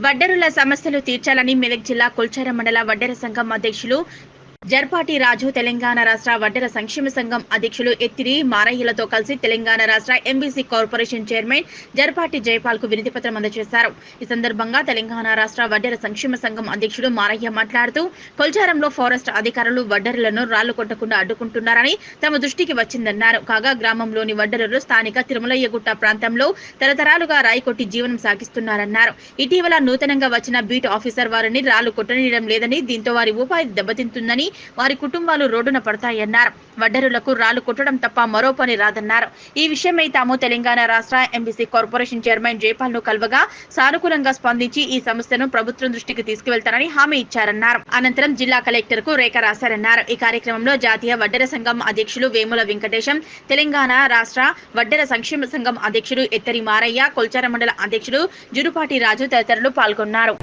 వడ్డెరుల సమస్యలు తీర్చాలని మెదక్ జిల్లా కొల్చారం మండల వడ్డెర సంఘం అధ్యక్షులు జర్పాటి రాజు, తెలంగాణ రాష్ట్ర వడ్డెర సంక్షేమ సంఘం అధ్యక్షులు ఎత్తిరి మారయ్యలతో కలిసి తెలంగాణ రాష్ట్ర ఎంబీసీ కార్పొరేషన్ చైర్మన్ జర్పాటి జైపాల్ కు వినతి పత్రం అందజేశారు. ఈ సందర్భంగా తెలంగాణ రాష్ట్ర వడ్డెర సంక్షేమ సంఘం అధ్యక్షుడు మారయ్య మాట్లాడుతూ, కొల్చారంలో ఫారెస్ట్ అధికారులు వడ్డెరులను రాళ్లు కొట్టకుండా అడ్డుకుంటున్నారని తమ దృష్టికి వచ్చిందన్నారు. కాగా గ్రామంలోని వడ్డెరులు స్థానిక తిరుమలయ్యగుట్ట ప్రాంతంలో తరతరాలుగా రాయి కొట్టి జీవనం సాగిస్తున్నారన్నారు. ఇటీవల నూతనంగా వచ్చిన బీట్ ఆఫీసర్ వారిని రాళ్లు కొట్టనీయడం లేదని, దీంతో వారి ఉపాధి దెబ్బతింటుందని, వారి కుటుంబాలు రోడ్డున పడతాయన్నారు. వడ్డెరులకు రాళ్లు కొట్టడం తప్ప మరో పని రాదన్నారు. ఈ విషయమై తాము తెలంగాణ రాష్ట్ర ఎంబీసీ కార్పొరేషన్ చైర్మన్ జైపాల్ ను కలవగా సానుకూలంగా స్పందించి ఈ సమస్యను ప్రభుత్వం దృష్టికి తీసుకువెళ్తారని హామీ ఇచ్చారన్నారు. అనంతరం జిల్లా కలెక్టర్ కు రేఖ రాశారన్నారు. ఈ కార్యక్రమంలో జాతీయ వడ్డెర సంఘం అధ్యక్షులు వేముల వెంకటేశం, తెలంగాణ రాష్ట్ర వడ్డెర సంక్షేమ సంఘం అధ్యక్షుడు ఎత్తరి మారయ్య, కొల్చారం మండల అధ్యక్షుడు జురుపాటి రాజు తదితరులు పాల్గొన్నారు.